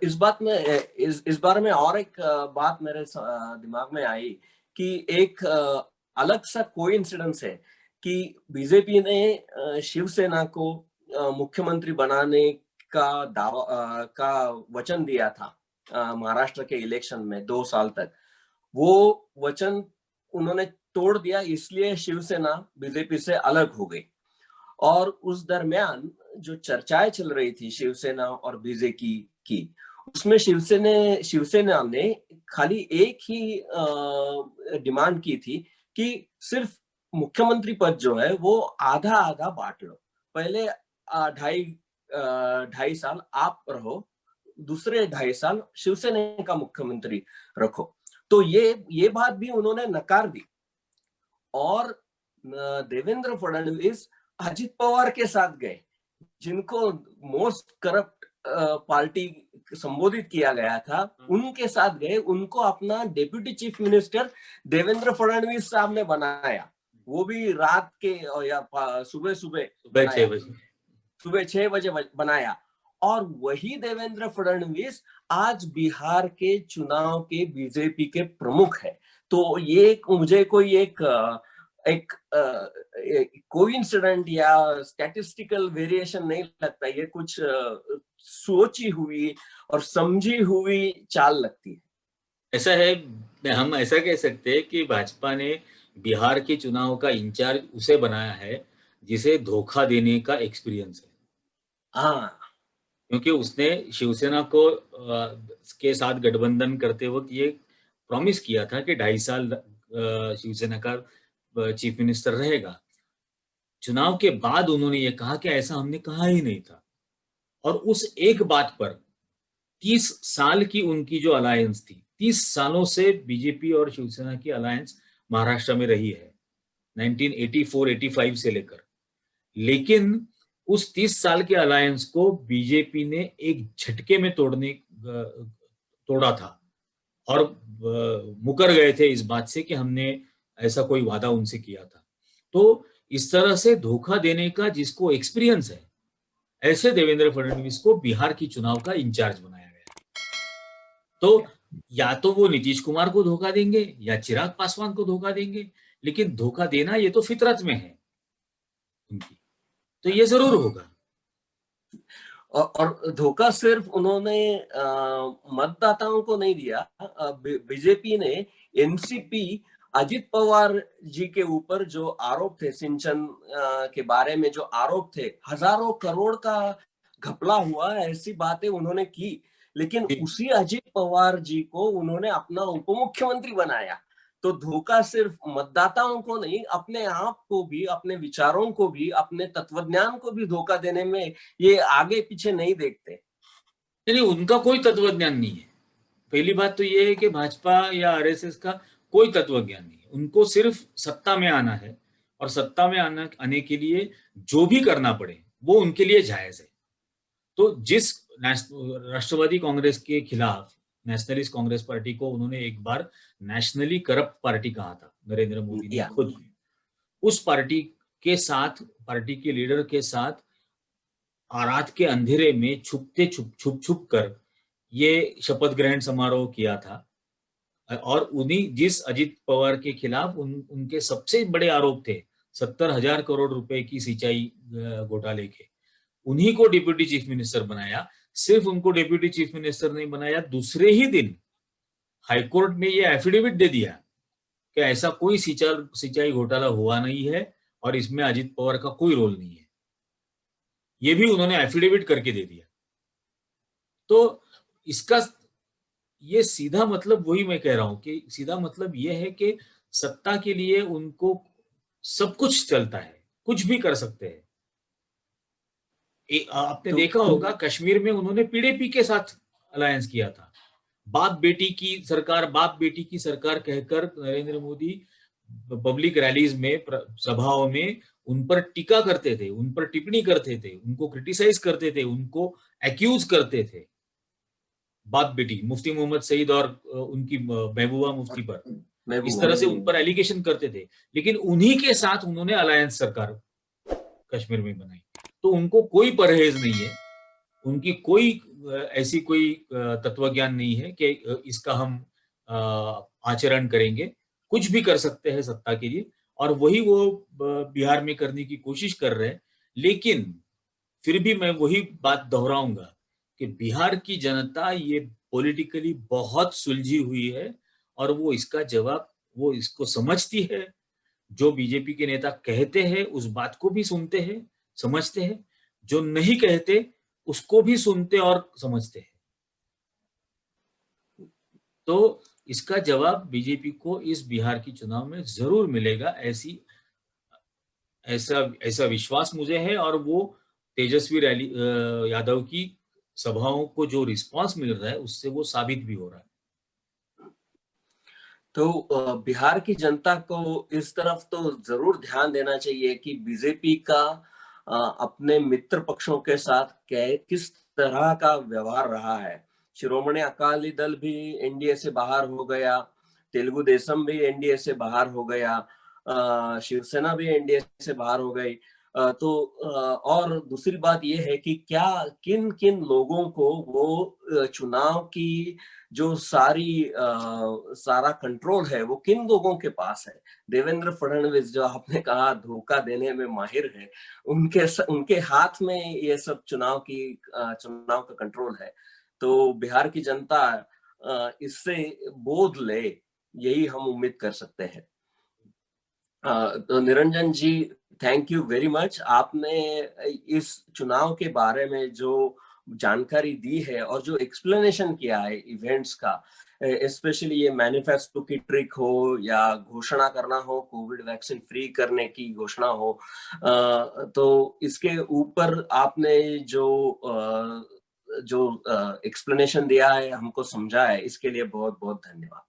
इस बात में इस बारे में और एक बात मेरे दिमाग में आई कि एक अलग सा कोइंसिडेंस है कि बीजेपी ने शिवसेना को मुख्यमंत्री बनाने का वचन दिया था महाराष्ट्र के इलेक्शन में 2 साल तक। वो वचन उन्होंने तोड़ दिया, इसलिए शिवसेना बीजेपी से अलग हो गई। और उस दरमियान जो चर्चाएं चल रही थी शिवसेना और बीजेपी की, उसमें शिवसेना ने खाली एक ही डिमांड की थी कि सिर्फ मुख्यमंत्री पद जो है वो आधा आधा बांट लो। पहले 2.5 साल आप रहो, दूसरे 2.5 साल शिवसेना का मुख्यमंत्री रखो। तो ये बात भी उन्होंने नकार दी। और देवेंद्र फडणवीस अजित पवार के साथ गए, जिनको मोस्ट करप्ट पार्टी संबोधित किया गया था, उनके साथ गए, उनको अपना deputy chief minister Devendra Fadnavis साहब ने बनाया। वो भी रात के या सुबह 6 बजे बनाया। और वही देवेंद्र फडणवीस आज बिहार के चुनाव के बीजेपी के प्रमुख है। तो ये मुझे कोई एक कोइंसिडेंट या स्टैटिस्टिकल वेरिएशन नहीं लगता, ये कुछ सोची हुई और समझी हुई चाल लगती है। ऐसा है, हम ऐसा कह सकते हैं कि भाजपा ने बिहार के चुनाव का इंचार्ज उसे बनाया है जिसे धोखा देने का एक्सपीरियंस है। हाँ, क्योंकि उसने शिवसेना को के साथ गठबंधन करते वक्त ये प्रॉमिस किया था कि 2.5 साल शिवसेना का चीफ मिनिस्टर रहेगा। चुनाव के बाद उन्होंने ये कहा कि ऐसा हमने कहा ही नहीं था। और उस एक बात पर 30 साल की उनकी जो अलायंस थी, 30 सालों से बीजेपी और शिवसेना की अलायंस महाराष्ट्र में रही है, 1984-85 से लेकर। लेकिन उस 30 साल के अलायंस को बीजेपी ने एक झटके में तोड़ा था और मुकर गए थे इस बात से कि हमने ऐसा कोई वादा उनसे किया था। तो इस तरह से धोखा देने का जिसको एक्सपीरियंस है, ऐसे देवेंद्र फडणवीस को बिहार की चुनाव का इंचार्ज बनाया गया। तो या तो वो नीतीश कुमार को धोखा देंगे या चिराग पासवान को धोखा देंगे, लेकिन धोखा देना ये तो फितरत में है उनकी, तो ये जरूर होगा। और धोखा सिर्फ उन्होंने मतदाताओं को नहीं दिया, बीजेपी ने एनसीपी अजित पवार जी के ऊपर जो आरोप थे, सिंचन के बारे में जो आरोप थे, हजारों करोड़ का घपला हुआ, ऐसी बातें उन्होंने की, लेकिन उसी अजित पवार जी को उन्होंने अपना उप मुख्यमंत्री बनाया। तो धोखा सिर्फ मतदाताओं को नहीं, अपने आप को भी, अपने विचारों को भी, अपने तत्वज्ञान को भी धोखा देने में ये आगे पीछे नहीं देखते। नहीं, उनका कोई तत्वज्ञान नहीं है। पहली बात तो ये है कि भाजपा या आरएसएस का कोई तत्वज्ञान नहीं है। उनको सिर्फ सत्ता में आना है और सत्ता में आने के लिए जो भी करना पड़े वो उनके लिए जायज है। तो जिस राष्ट्रवादी कांग्रेस के खिलाफ नेशनलिस्ट कांग्रेस पार्टी को उन्होंने एक बार नेशनली करप्ट पार्टी कहा था, नरेंद्र मोदी ने खुद, उस पार्टी के साथ, पार्टी के लीडर के साथ रात के अंधेरे में छुप कर ये शपथ ग्रहण समारोह किया था। और उन्हीं जिस अजित पवार के खिलाफ उनके सबसे बड़े आरोप थे 70,000 करोड़ रुपए की सिंचाई घोटाले के, उन्हीं को डिप्यूटी चीफ मिनिस्टर बनाया। सिर्फ उनको डिप्यूटी चीफ मिनिस्टर नहीं बनाया, दूसरे ही दिन हाईकोर्ट ने ये एफिडेविट दे दिया कि ऐसा कोई सिंचाई घोटाला हुआ नहीं है और इसमें अजित पवार का कोई रोल नहीं है। ये भी उन्होंने एफिडेविट करके दे दिया। तो इसका ये सीधा मतलब, वही मैं कह रहा हूं कि सीधा मतलब ये है कि सत्ता के लिए उनको सब कुछ चलता है, कुछ भी कर सकते हैं। आपने देखा होगा कश्मीर में उन्होंने पीडीपी के साथ अलायंस किया था। बाप बेटी की सरकार कहकर नरेंद्र मोदी पब्लिक रैलीज में, सभाओं में उन पर टीका करते थे, उन पर टिप्पणी करते थे, उनको क्रिटिसाइज करते थे, उनको एक्यूज करते थे। बाप बेटी मुफ्ती मोहम्मद सईद और उनकी महबूबा मुफ्ती पर इस तरह से उन पर एलिगेशन करते थे, लेकिन उन्हीं के साथ उन्होंने अलायंस सरकार कश्मीर में बनाई। तो उनको कोई परहेज नहीं है उनकी कोई ऐसी कोई तत्वज्ञान नहीं है कि इसका हम आचरण करेंगे। कुछ भी कर सकते हैं सत्ता के लिए और वही वो बिहार में करने की कोशिश कर रहे हैं। लेकिन फिर भी मैं वही बात दोहराऊँगा कि बिहार की जनता ये पॉलिटिकली बहुत सुलझी हुई है और वो इसको समझती है। जो बीजेपी के नेता कहते हैं, उस बात को भी सुनते हैं, समझते हैं। जो नहीं कहते, उसको भी सुनते और समझते हैं। तो इसका जवाब बीजेपी को इस बिहार की चुनाव में ज़रूर मिलेगा, ऐसा ऐसा विश्वास मुझे है और वो तेजस्वी यादव की सभाओं को जो रिस्पॉन्स मिल रहा है, उससे वो साबित भी हो रहा है। तो बिहार की जनता को इस तरफ तो ज़रूर ध्यान देना चाहिए कि बीजेपी का अपने मित्र पक्षों के साथ किस तरह का व्यवहार रहा है। शिरोमणि अकाली दल भी एनडीए से बाहर हो गया, तेलुगु देशम भी एनडीए से बाहर हो गया, शिवसेना भी एनडीए से बाहर हो गई। और दूसरी बात ये है कि क्या किन-किन लोगों को वो चुनाव की जो सारा कंट्रोल है वो किन लोगों के पास है। देवेंद्र फडणवीस जो आपने कहा धोखा देने में माहिर है, उनके हाथ में ये सब चुनाव का कंट्रोल है। तो बिहार की जनता इससे बोध ले, यही हम उम्मीद कर सकते हैं। तो निरंजन जी, थैंक यू वेरी मच। आपने इस चुनाव के बारे में जो जानकारी दी है और जो एक्सप्लेनेशन किया है इवेंट्स का, स्पेशली ये मैनिफेस्टो की ट्रिक हो या घोषणा करना हो, कोविड वैक्सीन फ्री करने की घोषणा हो, तो इसके ऊपर आपने जो एक्सप्लेनेशन दिया है, हमको समझा है, इसके लिए बहुत-बहुत धन्यवाद।